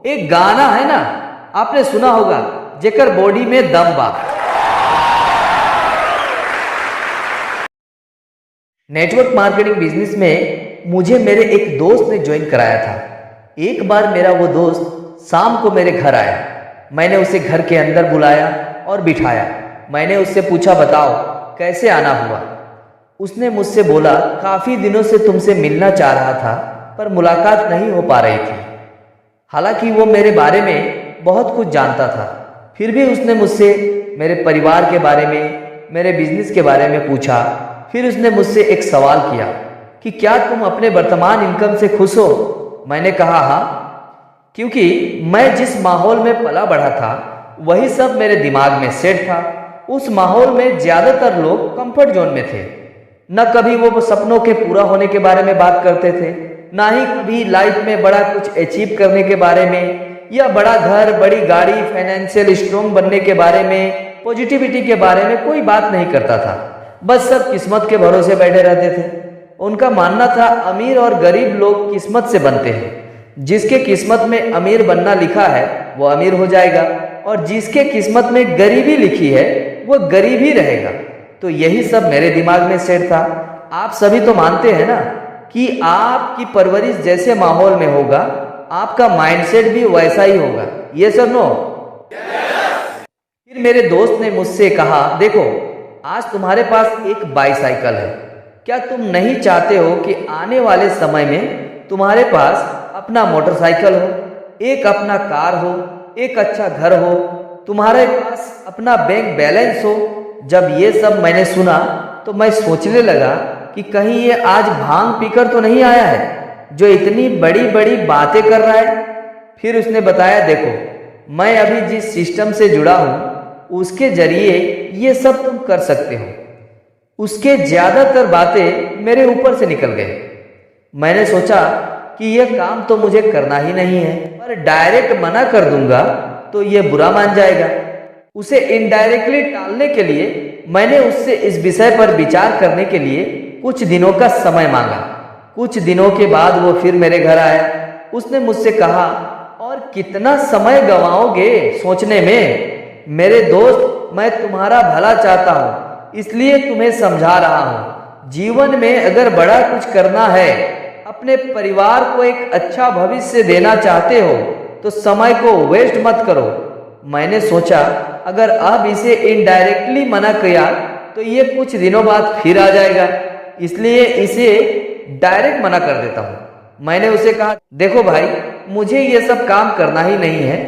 एक गाना है ना, आपने सुना होगा, जेकर बॉडी में दम बा। नेटवर्क मार्केटिंग बिजनेस में मुझे मेरे एक दोस्त ने ज्वाइन कराया था। एक बार मेरा वो दोस्त शाम को मेरे घर आया। मैंने उसे घर के अंदर बुलाया और बिठाया। मैंने उससे पूछा, बताओ कैसे आना हुआ। उसने मुझसे बोला, काफ़ी दिनों से तुमसे मिलना चाह रहा था पर मुलाकात नहीं हो पा रही थी। हालांकि वो मेरे बारे में बहुत कुछ जानता था, फिर भी उसने मुझसे मेरे परिवार के बारे में, मेरे बिजनेस के बारे में पूछा। फिर उसने मुझसे एक सवाल किया कि क्या तुम अपने वर्तमान इनकम से खुश हो। मैंने कहा हाँ, क्योंकि मैं जिस माहौल में पला बढ़ा था वही सब मेरे दिमाग में सेट था। उस माहौल में ज़्यादातर लोग कंफर्ट जोन में थे। न कभी वो सपनों के पूरा होने के बारे में बात करते थे, ना ही कभी लाइफ में बड़ा कुछ अचीव करने के बारे में, या बड़ा घर, बड़ी गाड़ी, फाइनेंशियल स्ट्रॉन्ग बनने के बारे में, पॉजिटिविटी के बारे में कोई बात नहीं करता था। बस सब किस्मत के भरोसे बैठे रहते थे। उनका मानना था अमीर और गरीब लोग किस्मत से बनते हैं। जिसके किस्मत में अमीर बनना लिखा है वो अमीर हो जाएगा, और जिसके किस्मत में गरीबी लिखी है वो गरीब ही रहेगा। तो यही सब मेरे दिमाग में सेट था। आप सभी तो मानते हैं ना कि आपकी परवरिश जैसे माहौल में होगा, आपका माइंडसेट भी वैसा ही होगा। ये सर नो। फिर मेरे दोस्त ने मुझसे कहा, देखो आज तुम्हारे पास एक बाईसाइकिल है, क्या तुम नहीं चाहते हो कि आने वाले समय में तुम्हारे पास अपना मोटरसाइकिल हो, एक अपना कार हो, एक अच्छा घर हो, तुम्हारे पास अपना बैंक बैलेंस हो। जब ये सब मैंने सुना तो मैं सोचने लगा कि कहीं ये आज भांग पीकर तो नहीं आया है जो इतनी बड़ी बड़ी बातें कर रहा है। फिर उसने बताया, देखो मैं अभी जिस सिस्टम से जुड़ा हूँ उसके जरिए ये सब तुम कर सकते हो। उसके ज़्यादातर बातें मेरे ऊपर से निकल गए। मैंने सोचा कि यह काम तो मुझे करना ही नहीं है, पर डायरेक्ट मना कर दूंगा तो ये बुरा मान जाएगा। उसे इनडायरेक्टली टालने के लिए मैंने उससे इस विषय पर विचार करने के लिए कुछ दिनों का समय मांगा। कुछ दिनों के बाद वो फिर मेरे घर आया। उसने मुझसे कहा, और कितना समय गंवाओगे सोचने में। मेरे दोस्त, मैं तुम्हारा भला चाहता हूँ, इसलिए तुम्हें समझा रहा हूँ। जीवन में अगर बड़ा कुछ करना है, अपने परिवार को एक अच्छा भविष्य देना चाहते हो तो समय को वेस्ट मत करो। मैंने सोचा अगर अब इसे इनडायरेक्टली मना किया तो ये कुछ दिनों बाद फिर आ जाएगा, इसलिए इसे डायरेक्ट मना कर देता हूँ। मैंने उसे कहा, देखो भाई, मुझे ये सब काम करना ही नहीं है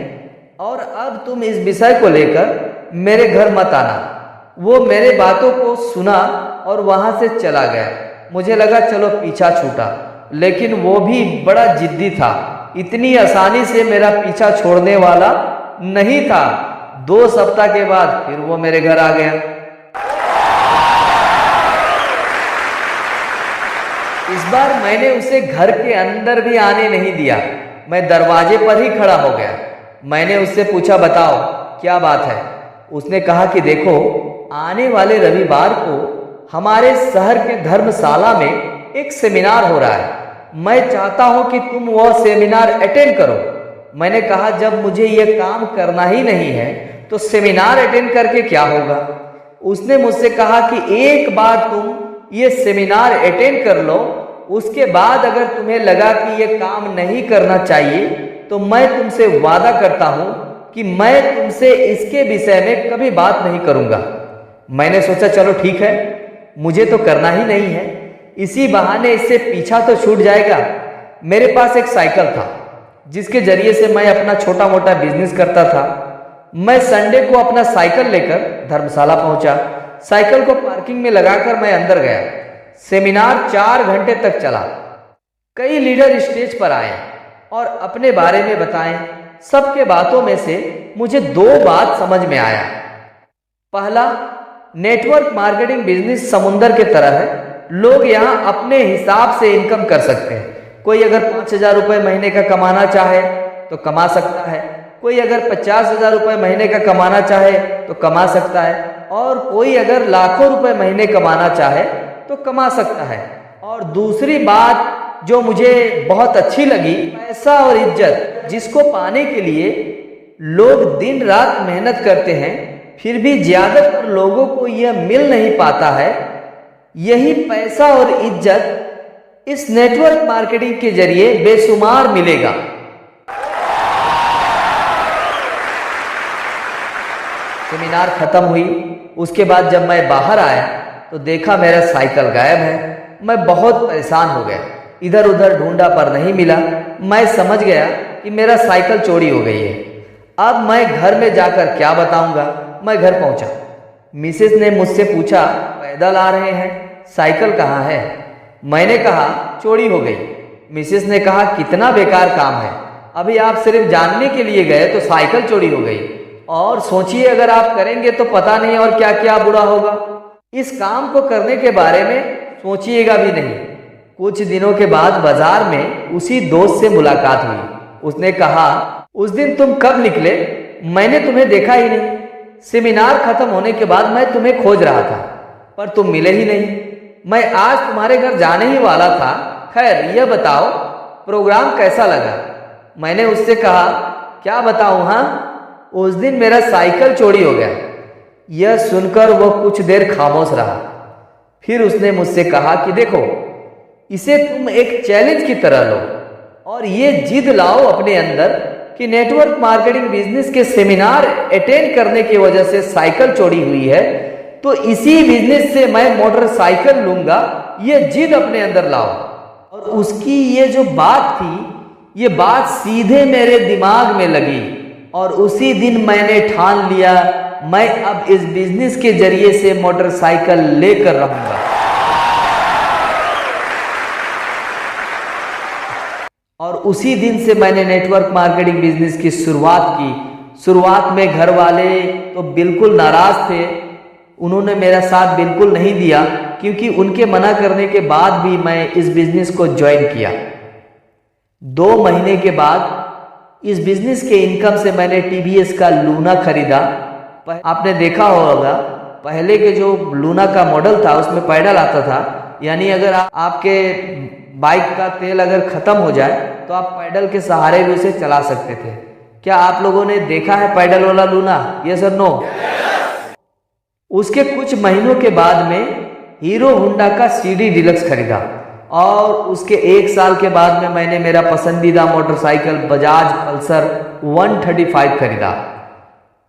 और अब तुम इस विषय को लेकर मेरे घर मत आना। वो मेरे बातों को सुना और वहां से चला गया। मुझे लगा चलो पीछा छूटा, लेकिन वो भी बड़ा जिद्दी था। इतनी आसानी से मेरा पीछा छोड़ने वाला नहीं था। 2 सप्ताह के बाद फिर वो मेरे घर आ गया। इस बार मैंने उसे घर के अंदर भी आने नहीं दिया। मैं दरवाजे पर ही खड़ा हो गया। मैंने उससे पूछा, बताओ क्या बात है। उसने कहा कि देखो, आने वाले रविवार को हमारे शहर के धर्मशाला में एक सेमिनार हो रहा है। मैं चाहता हूं कि तुम वह सेमिनार अटेंड करो। मैंने कहा, जब मुझे यह काम करना ही नहीं है तो सेमिनार अटेंड करके क्या होगा। उसने मुझसे कहा कि एक बार तुम ये सेमिनार अटेंड कर लो, उसके बाद अगर तुम्हें लगा कि ये काम नहीं करना चाहिए तो मैं तुमसे वादा करता हूं कि मैं तुमसे इसके विषय में कभी बात नहीं करूंगा। मैंने सोचा चलो ठीक है, मुझे तो करना ही नहीं है, इसी बहाने इससे पीछा तो छूट जाएगा। मेरे पास एक साइकिल था जिसके जरिए से मैं अपना छोटा मोटा बिजनेस करता था। मैं संडे को अपना साइकिल लेकर धर्मशाला पहुंचा। साइकिल को पार्किंग में लगाकर मैं अंदर गया। सेमिनार 4 घंटे तक चला। कई लीडर स्टेज पर आए और अपने बारे में बताएं। सबके बातों में से मुझे 2 बात समझ में आया। पहला, नेटवर्क मार्केटिंग बिजनेस समुंदर के तरह है। लोग यहाँ अपने हिसाब से इनकम कर सकते हैं। कोई अगर 5,000 रुपये महीने का कमाना चाहे तो कमा सकता है, कोई अगर 50,000 रुपये महीने का कमाना चाहे तो कमा सकता है, और कोई अगर लाखों रुपए महीने कमाना चाहे तो कमा सकता है। और दूसरी बात जो मुझे बहुत अच्छी लगी, पैसा और इज्जत जिसको पाने के लिए लोग दिन रात मेहनत करते हैं, फिर भी ज्यादातर लोगों को यह मिल नहीं पाता है, यही पैसा और इज्जत इस नेटवर्क मार्केटिंग के जरिए बेशुमार मिलेगा। सेमिनार खत्म हुई, उसके बाद जब मैं बाहर आया तो देखा मेरा साइकिल गायब है। मैं बहुत परेशान हो गया, इधर उधर ढूंढा पर नहीं मिला। मैं समझ गया कि मेरा साइकिल चोरी हो गई है। अब मैं घर में जाकर क्या बताऊंगा। मैं घर पहुंचा, मिसेस ने मुझसे पूछा, पैदल आ रहे हैं, साइकिल कहाँ है? मैंने कहा चोरी हो गई। मिसेस ने कहा कितना बेकार काम है, अभी आप सिर्फ जानने के लिए गए तो साइकिल चोरी हो गई, और सोचिए अगर आप करेंगे तो पता नहीं और क्या क्या बुरा होगा। इस काम को करने के बारे में सोचिएगा भी नहीं। कुछ दिनों के बाद बाजार में उसी दोस्त से मुलाकात हुई। उसने कहा, उस दिन तुम कब निकले? मैंने तुम्हें देखा ही नहीं। सेमिनार खत्म होने के बाद मैं तुम्हें खोज रहा था पर तुम मिले ही नहीं। मैं आज तुम्हारे घर जाने ही वाला था। खैर यह बताओ प्रोग्राम कैसा लगा? मैंने उससे कहा, क्या बताऊं, हाँ उस दिन मेरा साइकिल चोरी हो गया। यह सुनकर वो कुछ देर खामोश रहा। फिर उसने मुझसे कहा कि देखो, इसे तुम एक चैलेंज की तरह लो और ये जिद लाओ अपने अंदर कि नेटवर्क मार्केटिंग बिजनेस के सेमिनार अटेंड करने की वजह से साइकिल चोरी हुई है, तो इसी बिजनेस से मैं मोटरसाइकिल लूंगा। ये जिद अपने अंदर लाओ। और उसकी ये जो बात थी, ये बात सीधे मेरे दिमाग में लगी और उसी दिन मैंने ठान लिया, मैं अब इस बिजनेस के जरिए से मोटरसाइकिल लेकर रहूंगा। और उसी दिन से मैंने नेटवर्क मार्केटिंग बिजनेस की शुरुआत की। शुरुआत में घर वाले तो बिल्कुल नाराज थे, उन्होंने मेरा साथ बिल्कुल नहीं दिया, क्योंकि उनके मना करने के बाद भी मैं इस बिजनेस को ज्वाइन किया। 2 महीने के बाद इस बिजनेस के इनकम से मैंने टीवीएस का लूना खरीदा। आपने देखा होगा पहले के जो लूना का मॉडल था उसमें पैडल आता था, यानी अगर आपके बाइक का तेल अगर खत्म हो जाए तो आप पैडल के सहारे भी उसे चला सकते थे। क्या आप लोगों ने देखा है पैडल वाला लूना? यस और नो? उसके कुछ महीनों के बाद में हीरो होंडा का सीडी डिलक्स खरीदा और उसके 1 साल के बाद में मैंने मेरा पसंदीदा मोटरसाइकिल बजाज पल्सर 135 खरीदा।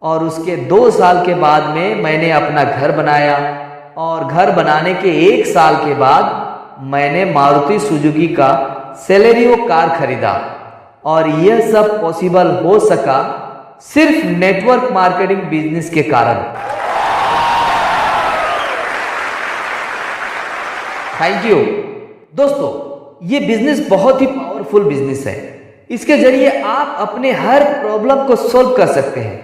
और उसके 2 साल के बाद में मैंने अपना घर बनाया और घर बनाने के 1 साल के बाद मैंने मारुति सुजुकी का सेलेरियो कार खरीदा। और यह सब पॉसिबल हो सका सिर्फ नेटवर्क मार्केटिंग बिजनेस के कारण। थैंक यू दोस्तों, ये बिजनेस बहुत ही पावरफुल बिजनेस है। इसके जरिए आप अपने हर प्रॉब्लम को सॉल्व कर सकते हैं,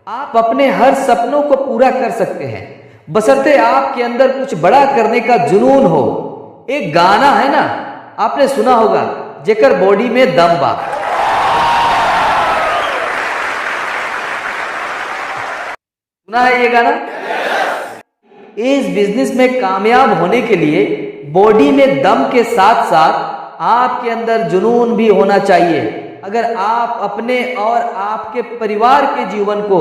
आप अपने हर सपनों को पूरा कर सकते हैं, बशर्ते आपके अंदर कुछ बड़ा करने का जुनून हो। एक गाना है ना, आपने सुना होगा, जेकर बॉडी में दम बा। सुना है ये गाना? इस बिजनेस में कामयाब होने के लिए बॉडी में दम के साथ साथ आपके अंदर जुनून भी होना चाहिए। अगर आप अपने और आपके परिवार के जीवन को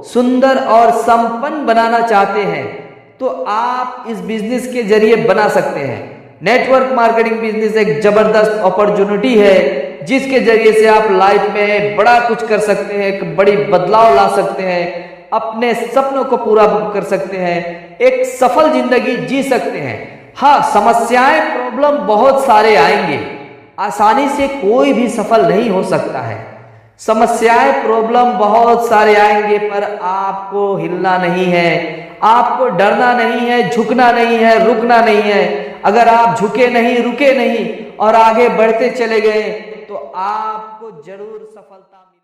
सुंदर और संपन्न बनाना चाहते हैं तो आप इस बिजनेस के जरिए बना सकते हैं। नेटवर्क मार्केटिंग बिजनेस एक जबरदस्त अपॉर्चुनिटी है जिसके जरिए से आप लाइफ में बड़ा कुछ कर सकते हैं, एक बड़ी बदलाव ला सकते हैं, अपने सपनों को पूरा कर सकते हैं, एक सफल जिंदगी जी सकते हैं। हाँ, समस्याएं प्रॉब्लम बहुत सारे आएंगे, आसानी से कोई भी सफल नहीं हो सकता है। समस्याएं प्रॉब्लम बहुत सारे आएंगे पर आपको हिलना नहीं है, आपको डरना नहीं है, झुकना नहीं है, रुकना नहीं है। अगर आप झुके नहीं, रुके नहीं और आगे बढ़ते चले गए तो आपको जरूर सफलता मिलेगी।